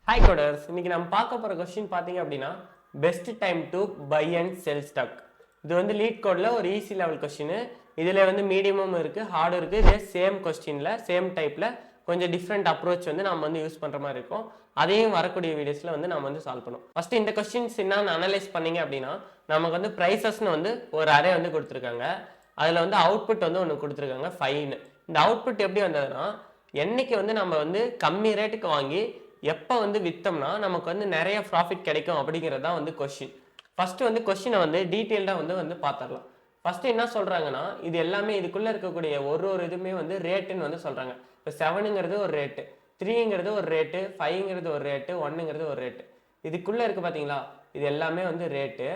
Hi coders, இன்னைக்கு நம்ம பார்க்க போகிற கொஸ்டின் பார்த்தீங்க அப்படின்னா best time to buy and sell stock. இது வந்து லீட் கோடில் ஒரு ஈஸி லெவல் கொஸ்டின். இதில் வந்து மீடியமும் இருக்குது, ஹார்டும் இருக்குது. இதே சேம் கொஸ்டினில் சேம் டைப்பில் கொஞ்சம் டிஃப்ரெண்ட் அப்ரோச் வந்து நம்ம வந்து யூஸ் பண்ணுற மாதிரி இருக்கும். அதையும் வரக்கூடிய வீடியோஸில் வந்து நம்ம வந்து சால்வ் பண்ணுவோம். ஃபஸ்ட்டு இந்த கொஸ்டின்ஸ் என்னன்னு அனலைஸ் பண்ணீங்க அப்படின்னா நமக்கு வந்து ப்ரைஸஸ்னு வந்து ஒரு அரே வந்து கொடுத்துருக்காங்க. அதில் வந்து அவுட்புட் வந்து ஒன்று கொடுத்துருக்காங்க 5. இந்த அவுட்புட் எப்படி வந்ததுன்னா என்னைக்கு வந்து நம்ம வந்து கம்மி ரேட்டுக்கு வாங்கி எப்போ வந்து விற்றோம்னா நமக்கு வந்து நிறைய ப்ராஃபிட் கிடைக்கும் அப்படிங்கிறது தான் வந்து கொஸ்டின். ஃபர்ஸ்ட் வந்து கொஸ்டினை வந்து டீட்டெயில்டாக வந்து பார்த்துடலாம். ஃபர்ஸ்ட் என்ன சொல்கிறாங்கன்னா இது எல்லாமே இதுக்குள்ளே இருக்கக்கூடிய ஒரு இதுவுமே வந்து ரேட்டுன்னு வந்து சொல்கிறாங்க. இப்போ 7ங்கிறது ஒரு ரேட்டு, 3ங்கிறது ஒரு ரேட்டு, 5ங்கிறது ஒரு ரேட்டு, 1ங்கிறது ஒரு ரேட்டு. இதுக்குள்ளே இருக்குது பார்த்தீங்களா, இது எல்லாமே வந்து ரேட்டு.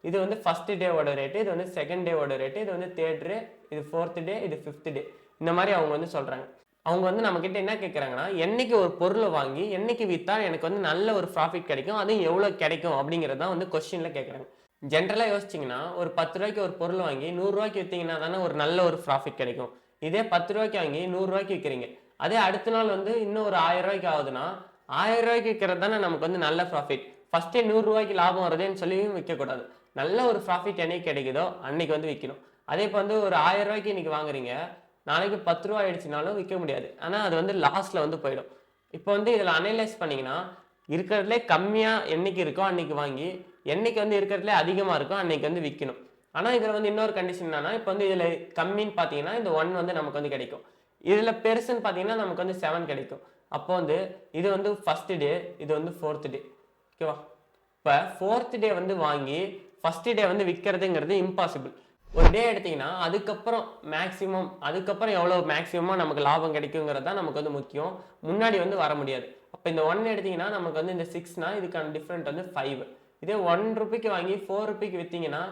இது வந்து ஃபர்ஸ்ட் டேவோட ரேட்டு, இது வந்து செகண்ட் டேவோட ரேட்டு, இது வந்து தேர்ட் டே, இது 4th டே, இது 5th டே. இந்த மாதிரி அவங்க வந்து சொல்கிறாங்க. அவங்க வந்து நம்மக்கிட்ட என்ன கேட்குறாங்கன்னா என்னைக்கு ஒரு பொருளை வாங்கி என்னைக்கு விற்றா எனக்கு வந்து நல்ல ஒரு ப்ராஃபிட் கிடைக்கும், அதுவும் எவ்வளோ கிடைக்கும் அப்படிங்கிறது தான் வந்து கொஸ்டினில் கேட்குறாங்க. ஜென்ரலாக யோசிச்சிங்கன்னா ஒரு 10 ரூபாய்க்கு ஒரு பொருள் வாங்கி 100 ரூபாய்க்கு விற்றீங்கன்னா தானே ஒரு நல்ல ஒரு ப்ராஃபிட் கிடைக்கும். இதே 10 ரூபாய்க்கு வாங்கி 100 ரூபாய்க்கு விற்கிறீங்க, அதே அடுத்த நாள் வந்து இன்னும் ஒரு 1000 ரூபாய்க்கு ஆகுதுன்னா 1000 ரூபாய்க்கு விற்கிறது தானே நமக்கு வந்து நல்ல ப்ராஃபிட். ஃபஸ்ட்டே 100 ரூபாய்க்கு லாபம் வருதுன்னு சொல்லி விற்கக்கூடாது. நல்ல ஒரு ப்ராஃபிட் என்னைக்கு கிடைக்குதோ அன்னைக்கு வந்து விற்கணும். அதே இப்போ வந்து ஒரு 1000 ரூபாய்க்கு இன்னைக்கு வாங்குறீங்க, நாளைக்கு 10 ரூபா ஆயிடுச்சுனாலும் விற்க முடியாது. ஆனால் அது வந்து லாஸ்ட்ல வந்து போயிடும். இப்போ வந்து இதில் அனலைஸ் பண்ணிங்கன்னா இருக்கிறதுலே கம்மியாக என்னைக்கு இருக்கோ அன்னைக்கு வாங்கி என்னைக்கு வந்து இருக்கிறதுலே அதிகமாக இருக்கோ அன்னைக்கு வந்து விற்கணும். ஆனால் இதில் வந்து இன்னொரு கண்டிஷன் என்னன்னா இப்போ வந்து இதில் கம்மின்னு பார்த்தீங்கன்னா இந்த 1 வந்து நமக்கு வந்து கிடைக்கும். இதில் பெருசுன்னு பார்த்தீங்கன்னா நமக்கு வந்து 7 கிடைக்கும். அப்போ வந்து இது வந்து ஃபர்ஸ்ட் டே, இது வந்து 4th டே. ஓகேவா? இப்போ 4th டே வந்து வாங்கி ஃபர்ஸ்ட் டே வந்து விற்கிறதுங்கிறது இம்பாசிபிள். ஒரு டே எடுத்தீங்கன்னா அதுக்கப்புறம் அதுக்கப்புறம் எவ்வளோ மேக்ஸிமமாக நமக்கு லாபம் கிடைக்குங்கிறது தான் நமக்கு வந்து முக்கியம். முன்னாடி வந்து வர முடியாது. அப்போ இந்த 1 எடுத்தீங்கன்னா நமக்கு வந்து இந்த 6னா இதுக்கான டிஃப்ரெண்ட் வந்து 5. இதே 1 ரூபாய்க்கு வாங்கி 4 ரூபாய்க்கு விற்றீங்கன்னா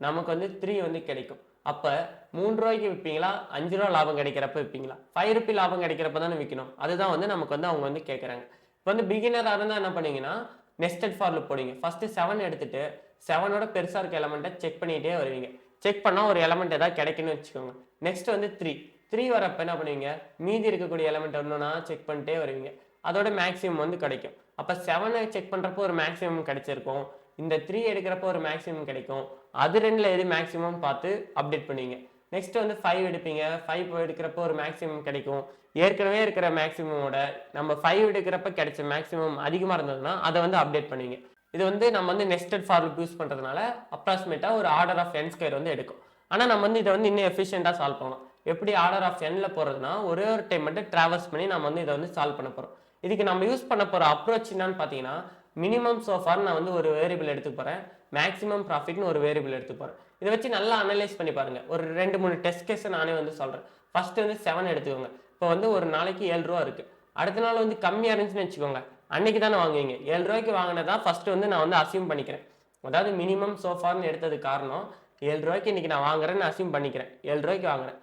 நமக்கு வந்து 3 வந்து கிடைக்கும். அப்போ 3 ரூபாய்க்கு விற்பீங்களா, 5 ரூபா லாபம் கிடைக்கிறப்ப விற்பீங்களா, 5 ரூபாய் லாபம் கிடைக்கிறப்ப தானே விற்கணும். அதுதான் வந்து நமக்கு வந்து அவங்க வந்து கேட்குறாங்க. இப்போ வந்து பிகினராக இருந்தால் என்ன பண்ணீங்கன்னா நெஸ்டட் ஃபார் லூப் போடுவீங்க. ஃபர்ஸ்ட் 7 எடுத்துட்டு 7ஓட பெருசாக இருக்க எலமெண்ட்டை செக் பண்ணிகிட்டே வருவீங்க. செக் பண்ணால் ஒரு எலமெண்ட் ஏதாவது கிடைக்குன்னு வச்சுக்கோங்க. நெக்ஸ்ட் வந்து 3 வரப்ப என்ன பண்ணுவீங்க, மீதி இருக்கக்கூடிய எலமெண்ட் ஒன்றுனா செக் பண்ணிட்டே வருவீங்க. அதோட மேக்ஸிமம் வந்து கிடைக்கும். அப்போ 7 செக் பண்ணுறப்போ ஒரு மேக்ஸிமம் கிடைச்சிருக்கும், இந்த 3 எடுக்கிறப்போ ஒரு மேக்ஸிமம் கிடைக்கும். அது ரெண்டில் எது மேக்ஸிமம் பார்த்து அப்டேட் பண்ணுவீங்க. நெக்ஸ்ட் வந்து 5 எடுப்பீங்க, 5 எடுக்கிறப்போ ஒரு மேக்ஸிமம் கிடைக்கும். ஏற்கனவே இருக்கிற மேக்ஸிமோட நம்ம 5 எடுக்கிறப்ப கிடைச்ச மேக்ஸிமம் அதிகமாக இருந்ததுன்னா அதை வந்து அப்டேட் பண்ணுவீங்க. இது வந்து நம்ம வந்து நெஸ்டட் ஃபார் லூப் யூஸ் பண்ணுறதுனால அப்ராக்சிமேட்டாக ஒரு ஆர்டர் ஆஃப் n² வந்து எடுக்கும். ஆனால் நம்ம வந்து இதை வந்து இன்னும் எஃபிஷியண்டாக சால்வ் பண்ணலாம். எப்படி ஆர்டர் ஆஃப் nல போகிறதுனா ஒரே ஒரு டைம் மட்டும் ட்ராவல்ஸ் பண்ணி நம்ம வந்து இதை வந்து சால்வ் பண்ண போகிறோம். இதுக்கு நம்ம யூஸ் பண்ண போகிற அப்ரோச் என்னன்னு பார்த்தீங்கன்னா மினிமம் சோஃபார் நான் வந்து ஒரு வேரியபிள் எடுத்து போகிறேன், மேக்ஸிமம் ப்ராஃபிட்னு ஒரு வேரியபிள் எடுத்து போகிறேன். இதை வச்சு நல்லா அனலைஸ் பண்ணி பாருங்கள். ஒரு 2-3 டெஸ்ட் கேஸை நானே வந்து சொல்கிறேன். ஃபர்ஸ்ட் வந்து 7 எடுத்துக்கோங்க. இப்போ வந்து ஒரு நாளைக்கு 7 ரூபா இருக்குது. அடுத்த நாள் வந்து கம்மியாக இருந்துச்சுன்னு வச்சுக்கோங்க, அன்னைக்கு தானே வாங்குவீங்க. 7 ரூபாய்க்கு வாங்கினதா ஃபர்ஸ்ட் வந்து நான் வந்து அசியூம் பண்ணிக்கிறேன். அதாவது மினிமம் சோஃபார்னு எடுத்தது காரணம் 7 ரூபாய்க்கு இன்னைக்கு நான் வாங்குறேன்னு அசியூம் பண்ணிக்கிறேன். 7 ரூபாய்க்கு வாங்குறேன்,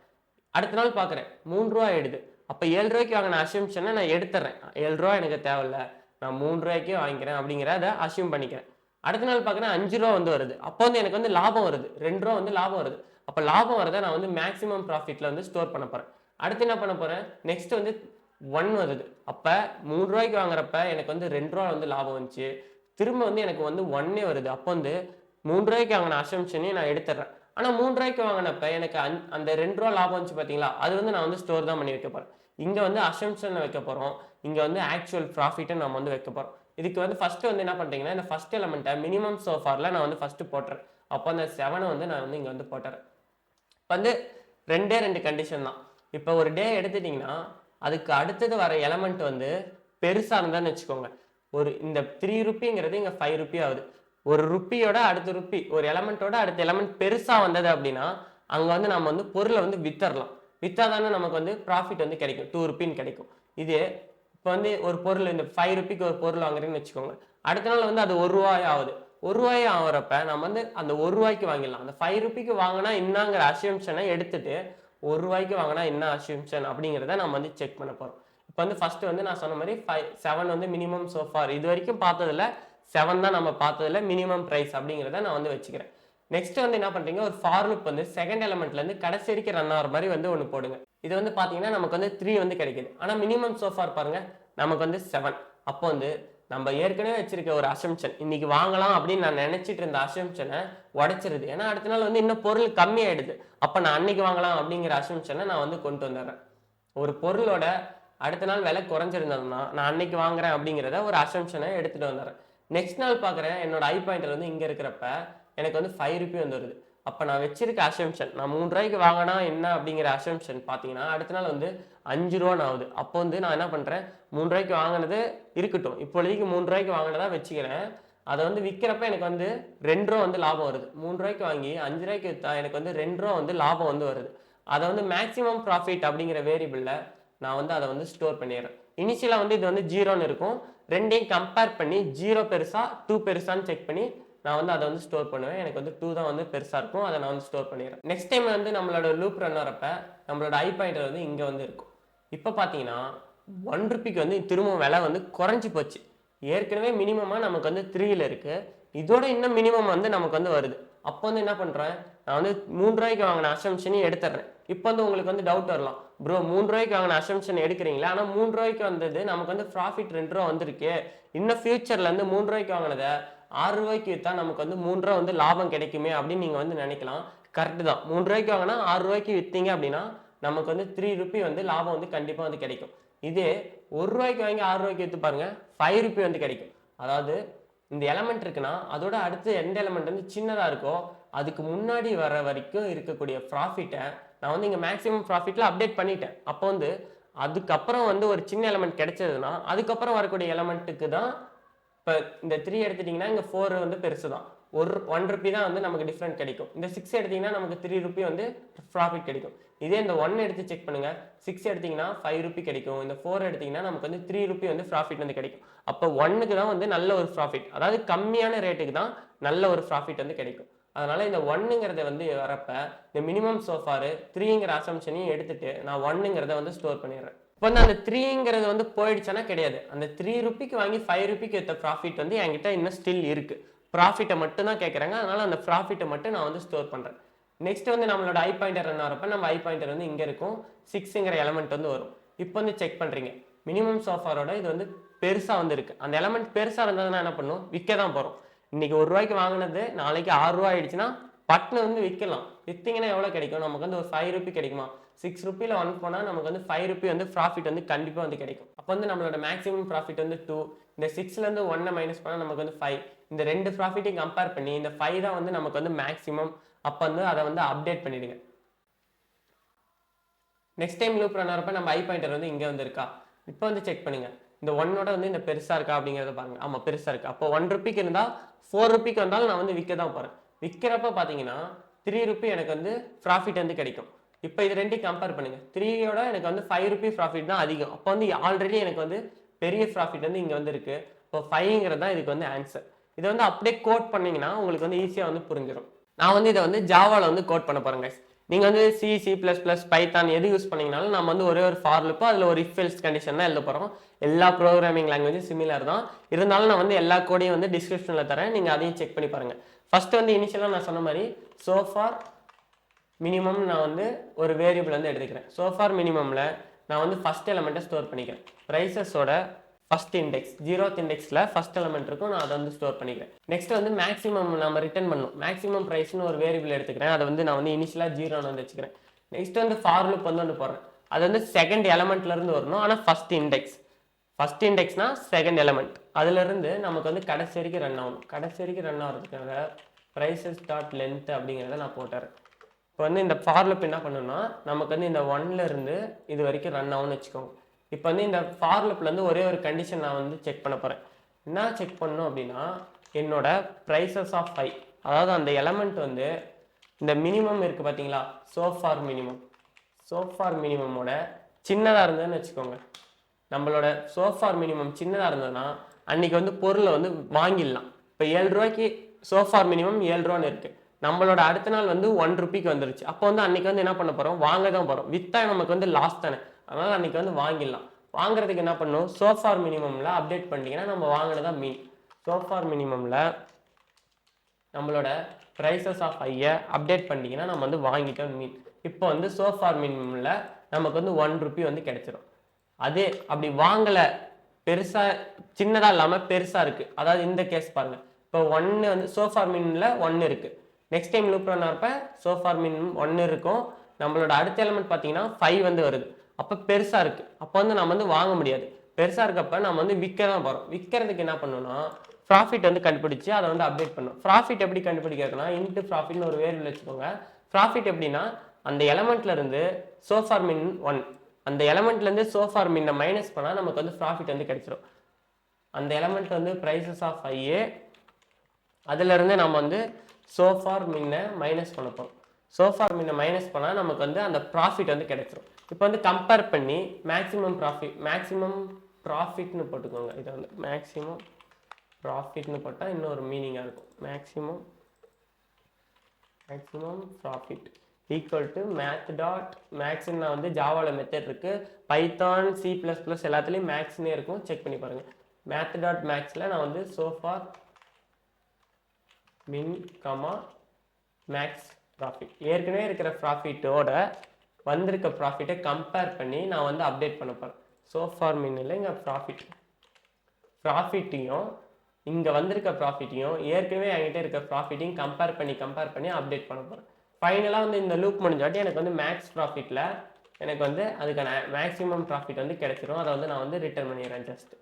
அடுத்த நாள் பார்க்குறேன் 3 ரூபா ஆயிடுது. அப்போ 7 ரூபாய்க்கு வாங்கின அசியூம்ஷனை நான் எடுத்துறேன். 7 ரூபா எனக்கு தேவையில்ல, நான் 3 ரூபாய்க்கே வாங்கிக்கிறேன் அப்படிங்கிறத அசியூம் பண்ணிக்கிறேன். அடுத்த நாள் பார்க்குறேன் 5 ரூபா வந்து வருது. அப்போ வந்து எனக்கு வந்து லாபம் வருது, 2 ரூபா வந்து லாபம் வருது. அப்போ லாபம் வரதை நான் வந்து மேக்ஸிமம் ப்ராஃபிட்டில் வந்து ஸ்டோர் பண்ண போகிறேன். அடுத்து என்ன பண்ண போகிறேன், நெக்ஸ்ட் வந்து 1 வருது. அப்போ 3 ரூபாய்க்கு வாங்குறப்ப எனக்கு வந்து 2 ரூபா வந்து லாபம் வந்துச்சு. திரும்ப வந்து எனக்கு வந்து 1 வருது. அப்போ வந்து 3 ரூபாய்க்கு வாங்கின அசம்ஷனையும் நான் எடுத்துடுறேன். ஆனால் 3 ரூபாய்க்கு வாங்கினப்ப எனக்கு அந்த 2 ரூபா லாபம் வந்துச்சு பார்த்தீங்களா, அது வந்து நான் வந்து ஸ்டோர் தான் பண்ணி வைக்க போகிறேன். இங்கே வந்து அசம்ஷனை வைக்க போகிறோம், இங்கே வந்து ஆக்சுவல் ப்ராஃபிட்டை நம்ம வந்து வைக்க போகிறோம். இதுக்கு வந்து ஃபர்ஸ்ட் வந்து என்ன பண்ணுறீங்கன்னா இந்த ஃபர்ஸ்ட் எலமெண்ட்டை மினிமம் சோஃபாரில் நான் வந்து ஃபர்ஸ்ட் போட்டுறேன். அப்போ அந்த 7 வந்து நான் வந்து இங்கே வந்து போட்டுறேன். இப்போ வந்து 2 கண்டிஷன் தான். இப்போ ஒரு டே எடுத்துட்டிங்கன்னா அதுக்கு அடுத்தது வர எலமெண்ட் வந்து பெருசாக இருந்தான்னு வச்சுக்கோங்க. இந்த 3 ரூபிங்கிறது இங்கே 5 ரூபி ஆகுது. ஒரு ருப்பியோட அடுத்த ருப்பி, ஒரு எலமெண்ட்டோட அடுத்த எலமெண்ட் பெருசாக வந்தது அப்படின்னா அங்கே வந்து நம்ம வந்து பொருளை வந்து வித்தரலாம். வித்தாதானே நமக்கு வந்து ப்ராஃபிட் வந்து கிடைக்கும், 2 ரூபின்னு கிடைக்கும். இதே இப்போ வந்து ஒரு பொருள் இந்த 5 ரூபிக்கு ஒரு பொருள் வாங்குறேன்னு வச்சுக்கோங்க, அடுத்த நாள் வந்து அது 1 ரூபாய் ஆகுது. 1 ரூபாய் ஆகிறப்ப நம்ம வந்து அந்த 1 ரூபாய்க்கு வாங்கிடலாம். அந்த 5 ரூபிக்கு வாங்கினா என்னங்கிற அசியம்ஷனை எடுத்துட்டு 1 ரூபாய்க்கு வாங்கினா என்ன அசியூம்ஷன் அப்படிங்கிறத நம்ம வந்து செக் பண்ண போகிறோம். இப்போ வந்து ஃபர்ஸ்ட் வந்து நான் சொன்ன மாதிரி 7 வந்து மினிமம் சோஃபார், இது வரைக்கும் பார்த்ததில்ல 7 தான் நம்ம பார்த்ததில்ல மினிமம் ப்ரைஸ் அப்படிங்கிறத நான் வந்து வச்சுக்கிறேன். நெக்ஸ்ட் வந்து என்ன பண்ணுறீங்க, ஒரு ஃபார் லூப் வந்து செகண்ட் எலமெண்ட்லேருந்து கடைசி வரைக்கும் ரன் ஆகிற மாதிரி வந்து ஒன்று போடுங்க. இது வந்து பார்த்தீங்கன்னா நமக்கு வந்து 3 வந்து கிடைக்குது. ஆனால் மினிமம் சோஃபார் பாருங்கள் நமக்கு வந்து 7. அப்போ வந்து நம்ம ஏற்கனவே வச்சிருக்க ஒரு அசம்ஷன், இன்னைக்கு வாங்கலாம் அப்படின்னு நான் நினைச்சிட்டு இருந்த அசம்ஷனை உடைச்சிருது. ஏன்னா அடுத்த நாள் வந்து இன்னும் பொருள் கம்மி ஆயிடுது. அப்ப நான் அன்னைக்கு வாங்கலாம் அப்படிங்கிற அசம்ஷனை நான் வந்து கொண்டு வந்துடுறேன். ஒரு பொருளோட அடுத்த நாள் விலை குறைஞ்சிருந்ததுன்னா நான் அன்னைக்கு வாங்குறேன் அப்படிங்கிறத ஒரு அசம்ஷனை எடுத்துட்டு வந்துடுறேன். நெக்ஸ்ட் நாள் பார்க்குறேன், என்னோட ஐ பாயிண்டர் வந்து இங்கே இருக்கிறப்ப எனக்கு வந்து 5 ரூபி வந்து வருது. அப்போ நான் வச்சிருக்க அசம்ஷன், நான் 3 ரூபாய்க்கு வாங்கினா என்ன அப்படிங்கிற அசம்ஷன் பார்த்தீங்கன்னா அடுத்த நாள் வந்து 5 ரூபான்னு ஆகுது. அப்போ வந்து நான் என்ன பண்ணுறேன், 3 ரூபாய்க்கு வாங்கினது இருக்கட்டும், இப்பொழுதைக்கு 3 ரூபாய்க்கு வாங்கினதா வச்சுக்கிறேன். அதை வந்து விற்கிறப்ப எனக்கு வந்து 2 ரூபா வந்து லாபம் வருது. 3 ரூபாய்க்கு வாங்கி 5 ரூபாய்க்கு விற்றா எனக்கு வந்து 2 ரூபா வந்து லாபம் வந்து வருது. அதை வந்து மேக்ஸிமம் ப்ராஃபிட் அப்படிங்கிற வேரியபிளில் நான் வந்து அதை வந்து ஸ்டோர் பண்ணிடுறேன். இனிஷியலாக வந்து இது வந்து 0ன்னு இருக்கும். ரெண்டையும் கம்பேர் பண்ணி 0 பெருசா 2 பெருசான்னு செக் பண்ணி நான் வந்து அதை வந்து ஸ்டோர் பண்ணுவேன். எனக்கு வந்து 2 தான் வந்து பெருசாக இருக்கும், அதை நான் வந்து ஸ்டோர் பண்ணிடுறேன். நெக்ஸ்ட் டைம் வந்து நம்மளோட லூப் ரன் வரப்ப நம்மளோட ஐ பாயிண்டர் வந்து இங்கே வந்து இருக்கும். இப்போ பார்த்தீங்கன்னா 1 ரூபிக்கு வந்து திரும்ப விலை வந்து குறைஞ்சி போச்சு. ஏற்கனவே மினிமமாக நமக்கு வந்து 3ல் இருக்கு, இதோட இன்னும் மினிமம் வந்து நமக்கு வந்து வருது. அப்போ வந்து என்ன பண்ணுறேன், நான் வந்து 3 ரூபாய்க்கு வாங்கின அசம்ஷனையும் எடுத்துடுறேன். இப்போ வந்து உங்களுக்கு வந்து டவுட் வரலாம், ப்ரோ 3 ரூபாய்க்கு வாங்கின அசம்ஷன் எடுக்கிறீங்களா, ஆனால் 3 ரூபாய்க்கு வந்தது நமக்கு வந்து ப்ராஃபிட் 2 ரூபா வந்திருக்கு, இன்னும் ஃபியூச்சர்லேருந்து 3 ரூபாய்க்கு வாங்கினதை 6 ரூபாய்க்கு விற்றா நமக்கு வந்து 3 ரூபா வந்து லாபம் கிடைக்குமே அப்படின்னு நீங்கள் வந்து நினைக்கலாம். கரெக்டு தான். 3 ரூபாய்க்கு வாங்கினா 6 ரூபாய்க்கு விற்றீங்க அப்படின்னா நமக்கு வந்து 3 ரூபி வந்து லாபம் வந்து கண்டிப்பாக வந்து கிடைக்கும். இதே 1 ரூபாய்க்கு வாங்கி 6 ரூபாய்க்கு விற்று பாருங்க, 5 ரூபி வந்து கிடைக்கும். அதாவது இந்த எலமெண்ட் இருக்குன்னா அதோட அடுத்து எந்த எலமெண்ட் வந்து சின்னதாக இருக்கோ அதுக்கு முன்னாடி வர வரைக்கும் இருக்கக்கூடிய ப்ராஃபிட்டை நான் வந்து இங்கே மேக்ஸிமம் ப்ராஃபிட்டில் அப்டேட் பண்ணிட்டேன். அப்போ வந்து அதுக்கப்புறம் வந்து ஒரு சின்ன எலமெண்ட் கிடைச்சதுன்னா அதுக்கப்புறம் வரக்கூடிய எலமெண்ட்டுக்கு தான், இப்போ இந்த 3 எடுத்துட்டிங்கன்னா இங்கே 4 வந்து பெருசு தான், 1 ரூபி தான் வந்து நமக்கு டிஃப்ரெண்ட் கிடைக்கும். இந்த 6 எடுத்திங்கன்னா நமக்கு 3 ரூபி வந்து ப்ராஃபிட் கிடைக்கும். இதே இந்த 1 எடுத்து செக் பண்ணுங்க, 6 எடுத்திங்கன்னா 5 ரூபி கிடைக்கும், இந்த 4 எடுத்திங்கன்னா நமக்கு வந்து 3 ரூபி வந்து ப்ராஃபிட் வந்து கிடைக்கும். அப்போ 1க்கு தான் வந்து நல்ல ஒரு ப்ராஃபிட், அதாவது கம்மியான ரேட்டுக்கு தான் நல்ல ஒரு ப்ராஃபிட் வந்து கிடைக்கும். அதனால இந்த 1ங்கிறத வந்து வரப்ப இந்த மினிமம் சோஃபார் 3ங்கிற அசம்ஷனையும் எடுத்துட்டு நான் 1ங்கிறத வந்து ஸ்டோர் பண்ணிடுறேன். இப்போ வந்து அந்த 3ங்கிறது வந்து போயிடுச்சுன்னா கிடையாது, அந்த 3 ரூபிக்கு வாங்கி 5 ரூபிக்கு எடுத்த ப்ராஃபிட் வந்து என்கிட்ட இன்னும் ஸ்டில் இருக்கு. ப்ராஃபிட்டை மட்டும் தான் கேட்குறாங்க, அதனால அந்த ப்ராஃபிட்டை மட்டும் நான் வந்து ஸ்டோர் பண்ணுறேன். நெக்ஸ்ட் வந்து நம்மளோட ஐ பாயிண்டர் ரன் வரப்ப நம்ம ஐ பாயிண்டர் வந்து இங்கே இருக்கும், 6ங்கிற எலமெண்ட் வந்து வரும். இப்போ வந்து செக் பண்ணுறீங்க, மினிமம் சோஃபாரோட இது வந்து பெருசாக வந்து இருக்கு. அந்த எலமெண்ட் பெருசாக இருந்ததுன்னா என்ன பண்ணும், விற்க தான் போகிறோம். இன்னைக்கு 1 ரூபாய்க்கு வாங்கினது நாளைக்கு 6 ரூபா ஆயிடுச்சுன்னா பட்னு வந்து விற்கலாம். விற்றீங்கன்னா எவ்வளோ கிடைக்கும், நமக்கு வந்து ஒரு 5 ரூபி கிடைக்குமா, 6 ரூபியில் 1 போனால் நமக்கு வந்து 5 ரூபி வந்து ப்ராஃபிட் வந்து கண்டிப்பாக வந்து கிடைக்கும். அப்போ வந்து நம்மளோட மேக்ஸிமம் ப்ராஃபிட் வந்து 2, இந்த 6லேருந்து 1 மைனஸ் பண்ணால் நமக்கு வந்து 5. இந்த 2 ப்ராஃபிட்டையும் கம்பேர் பண்ணி இந்த 5 தான் வந்து நமக்கு வந்து மேக்ஸிமம். அப்போ வந்து அதை வந்து அப்டேட் பண்ணிடுங்க. நெக்ஸ்ட் டைம் லூப் ரன் வரப்ப நம்ம ஐ பாயிண்டர் வந்து இங்கே வந்து இருக்கா, இப்போ வந்து செக் பண்ணுங்க, இந்த 1ஓட வந்து இந்த பெருசாக இருக்கா அப்படிங்கிறத பாருங்க. ஆமாம் பெருசாக இருக்குது. அப்போ 1 ரூபிக்கு இருந்தால் 4 ரூபிக்கு வந்தாலும் நான் வந்து விற்க தான் போகிறேன். விற்கிறப்ப பார்த்தீங்கன்னா 3 ரூபி எனக்கு வந்து ப்ராஃபிட் வந்து கிடைக்கும். இப்போ இது ரெண்டையும் கம்பேர் பண்ணுங்க, 3யோட எனக்கு வந்து 5 ரூபி ப்ராஃபிட் தான் அதிகம். அப்போ வந்து ஆல்ரெடி எனக்கு வந்து பெரிய ப்ராஃபிட் வந்து இங்கே வந்து இருக்கு. இப்போ 5ங்கிறது தான் இதுக்கு வந்து ஆன்சர். இதை வந்து அப்படியே கோட் பண்ணீங்கன்னா உங்களுக்கு வந்து ஈஸியாக வந்து புரிஞ்சிடும். நான் வந்து இதை வந்து ஜாவாவில் வந்து கோட் பண்ண போகிறேன் கைஸ். நீங்கள் வந்து சி, C++, பைத்தான் எது யூஸ் பண்ணீங்கனாலும் நம்ம வந்து ஒரே ஒரு ஃபார் லூப், அதில் ஒரு இஃப் எல்ஸ் கண்டிஷன் தான் எழுத போகிறோம். எல்லா ப்ரோக்ராமிங் லாங்குவேஜும் சிமிலர் தான், இருந்தாலும் நான் வந்து எல்லா கோடையும் வந்து டிஸ்கிரிப்ஷனில் தரேன், நீங்கள் அதையும் செக் பண்ணி பாருங்கள். ஃபர்ஸ்ட் வந்து இனிஷியலாக நான் சொன்ன மாதிரி சோஃபார் மினிமம் நான் வந்து ஒரு வேரியபிள் வந்து எடுத்துக்கிறேன். சோஃபார் மினிமமில் நான் வந்து ஃபர்ஸ்ட் எலமெண்ட்டை ஸ்டோர் பண்ணிக்கிறேன். ப்ரைஸஸோட ஃபர்ஸ்ட் இண்டெக்ஸ் 0th இண்டெக்ஸில் ஃபர்ஸ்ட் எலமெண்ட் இருக்கும், நான் அதை வந்து ஸ்டோர் பண்ணிக்கிறேன். நெக்ஸ்ட் வந்து மேக்ஸிமம் நம்ம ரிட்டர்ன் பண்ணணும். மேக்ஸிமம் ப்ரைஸ்னு ஒரு வேரியபிள் எடுத்துக்கிறேன், அதை வந்து நான் வந்து இனிஷியலாக 0ன்னு வந்து வச்சுக்கிறேன். நெக்ஸ்ட் வந்து ஃபார் லூப் வந்து போடுறேன், அது வந்து செகண்ட் எலமெண்ட்லேருந்து வரணும், ஆனால் ஃபர்ஸ்ட் இண்டெக்ஸ்னா செகண்ட் எலமெண்ட், அதுலேருந்து நமக்கு வந்து கடைசி வரைக்கும் ரன் ஆகணும். கடைசி வரைக்கும் ரன் ஆகிறதுக்காக ப்ரைஸஸ் டாட் லென்த் அப்படிங்கிறத நான் போட்டுறேன். இப்போ வந்து இந்த ஃபார் லூப் என்ன பண்ணணும்னா நமக்கு வந்து இந்த 1லேருந்து இது வரைக்கும் ரன் ஆகும்னு வச்சுக்கோங்க. இப்போ வந்து இந்த ஃபார் லூப்லேருந்து ஒரே ஒரு கண்டிஷன் நான் வந்து செக் பண்ண போகிறேன். என்ன செக் பண்ணணும் அப்படின்னா என்னோட ப்ரைஸஸ் ஆஃப் 5, அதாவது அந்த எலமெண்ட் வந்து இந்த மினிமம் இருக்குது பார்த்தீங்களா, சோஃபார் மினிமமோட சின்னதாக இருந்ததுன்னு வச்சுக்கோங்க. நம்மளோட சோஃபார் மினிமம் சின்னதாக இருந்ததுன்னா அன்றைக்கி வந்து பொருளை வந்து வாங்கிடலாம். இப்போ 7 ரூபாய்க்கு சோஃபார் மினிமம் 7 ரூபான்னு இருக்குது, நம்மளோட அடுத்த நாள் வந்து 1 ரூபிக்கு வந்துருச்சு. அப்போ வந்து அன்றைக்கி வந்து என்ன பண்ண போகிறோம், வாங்க தான் போகிறோம். விற்றா நமக்கு வந்து லாஸ் தானே, அதனால் அன்றைக்கி வந்து வாங்கிடலாம். வாங்குறதுக்கு என்ன பண்ணணும், சோஃபார் மினிமமில் அப்டேட் பண்ணிட்டீங்கன்னா நம்ம வாங்கினதான் மீன். சோஃபார் மினிமமில் நம்மளோட ப்ரைஸஸ் ஆஃப் 5 அப்டேட் பண்ணிட்டீங்கன்னா நம்ம வந்து வாங்கிட்டோம் மீன். இப்போ வந்து சோஃபார் மினிமமில் நமக்கு வந்து 1 ரூபி வந்து கிடைச்சிடும். அதே அப்படி வாங்கலை, பெருசாக சின்னதாக இல்லாமல் பெருசாக இருக்குது. அதாவது இந்த கேஸ் பாருங்கள், இப்போ 1 வந்து சோஃபார் மின்ல 1 இருக்குது. நெக்ஸ்ட் டைம் லூப் ரன் ஆகிறப்ப சோஃபார் மின் 1 இருக்கும். நம்மளோட அடுத்த எலிமெண்ட் பார்த்தீங்கன்னா 5 வந்து வருது. அப்போ பெருசாக இருக்குது. அப்போ வந்து நம்ம வந்து வாங்க முடியாது. பெருசாக இருக்கப்ப நம்ம வந்து விற்க தான் போகிறோம். விற்கிறதுக்கு என்ன பண்ணணும்னா ப்ராஃபிட் வந்து கண்டுபிடிச்சு அதை வந்து அப்டேட் பண்ணணும். ப்ராஃபிட் எப்படி கண்டுபிடிக்கிறதுனா இன்ட்டு ப்ராஃபிட்னு ஒரு வேரியபிள் வச்சுக்கோங்க. ப்ராஃபிட் எப்படின்னா அந்த எலமெண்ட்ல இருந்து சோஃபார் மின் 1, அந்த எலமெண்ட்லேருந்து சோஃபார் மின்னை மைனஸ் பண்ணால் நமக்கு வந்து ப்ராஃபிட் வந்து கிடைச்சிரும். அந்த எலமெண்ட் வந்து ப்ரைஸஸ் ஆஃப் ஐஏ, அதுலேருந்து நம்ம வந்து சோஃபார் மின்னை மைனஸ் பண்ண போகிறோம். சோஃபார் மின்னை மைனஸ் பண்ணால் நமக்கு வந்து அந்த ப்ராஃபிட் வந்து கிடைச்சிரும். இப்போ வந்து கம்பேர் பண்ணி மேக்ஸிமம் ப்ராஃபிட்னு போட்டுக்கோங்க. இதை வந்து மேக்ஸிமம் ப்ராஃபிட்னு போட்டால் இன்னொரு மீனிங்காக இருக்கும். மேக்ஸிமம் ப்ராஃபிட் ஈக்குவல் டு மேக்ஸ்ன்னு வந்து ஜாவாவில் மெத்தட் இருக்குது. பைத்தான், C++ எல்லாத்துலேயும் மேக்ஸ்னே இருக்கும். செக் பண்ணி பாருங்கள். math.maxல நான் வந்து சோஃபார் மின் மேக்ஸ் ப்ராஃபிட், ஏற்கனவே இருக்கிற ப்ராஃபிட்டோட வந்திருக்க ப்ராஃபிட்டை கம்பேர் பண்ணி நான் வந்து அப்டேட் பண்ண போகிறேன். சோஃபார் மின்னில் இங்கே ப்ராஃபிட்டையும் இங்கே வந்திருக்க ப்ராஃபிட்டையும் ஏற்கனவே என்கிட்ட இருக்க ப்ராஃபிட்டையும் கம்பேர் பண்ணி அப்டேட் பண்ண போகிறேன். ஃபைனலாக வந்து இந்த லூப் முடிஞ்சாட்டி எனக்கு வந்து மேக்ஸ் ப்ராஃபிட்டில் எனக்கு வந்து அதுக்கான மேக்ஸிமம் ப்ராஃபிட் வந்து கிடைச்சிரும். அதை வந்து நான் வந்து ரிட்டர்ன் பண்ணிடுறேன். ஜஸ்ட்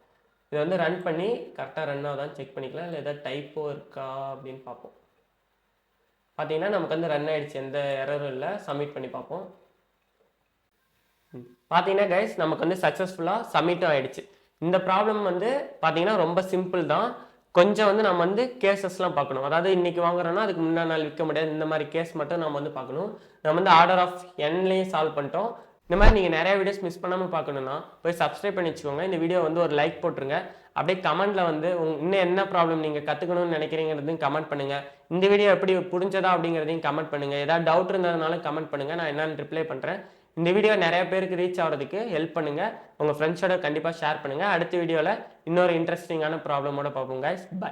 இதை வந்து ரன் பண்ணி கரெக்டாக ரன் ஆகுதான்னு செக் பண்ணிக்கலாம். இல்லை ஏதாவது டைப்போ இருக்கா அப்படின்னு பார்ப்போம். பார்த்தீங்கன்னா நமக்கு வந்து ரன் ஆகிடுச்சு, எந்த எரரும் இல்லை. சப்மிட் பண்ணி பார்ப்போம். பார்த்தீங்கன்னா கைஸ் நமக்கு வந்து சக்ஸஸ்ஃபுல்லாக சப்மிட்டும் ஆகிடுச்சு. இந்த ப்ராப்ளம் வந்து பார்த்தீங்கன்னா ரொம்ப சிம்பிள் தான். கொஞ்சம் வந்து நம்ம வந்து கேசஸ்லாம் பார்க்கணும். அதாவது இன்றைக்கி வாங்குறோன்னா அதுக்கு முன்னாடி நாள் விற்க முடியாது. இந்த மாதிரி கேஸ் மட்டும் நம்ம வந்து பார்க்கணும். நம்ம வந்து ஆர்டர் ஆஃப் என்லேயும் சால்வ் பண்ணிட்டோம். இந்த மாதிரி நீங்கள் நிறைய வீடியோஸ் மிஸ் பண்ணாமல் பார்க்கணுன்னா போய் சப்ஸ்கிரைப் பண்ணி வச்சுக்கோங்க. இந்த வீடியோ வந்து ஒரு லைக் போட்டுருங்க. அப்படியே கமெண்ட்டில் வந்து இன்னும் என்ன ப்ராப்ளம் நீங்கள் கற்றுக்கணும்னு நினைக்கிறீங்கிறதையும் கமெண்ட் பண்ணுங்கள். இந்த வீடியோ எப்படி புரிஞ்சதா அப்படிங்கிறதையும் கமெண்ட் பண்ணுங்கள். ஏதாவது டவுட் இருந்ததுனால கமெண்ட் பண்ணுங்கள், நான் என்னென்னு ரிப்ளை பண்ணுறேன். இந்த வீடியோ நிறைய பேருக்கு ரீச் ஆகிறதுக்கு ஹெல்ப் பண்ணுங்கள். உங்கள் ஃப்ரெண்ட்ஸோட கண்டிப்பாக ஷேர் பண்ணுங்கள். அடுத்த வீடியோவில் இன்னொரு இன்ட்ரெஸ்டிங்கான ப்ராப்ளமோட பார்ப்போம் கைஸ். பை.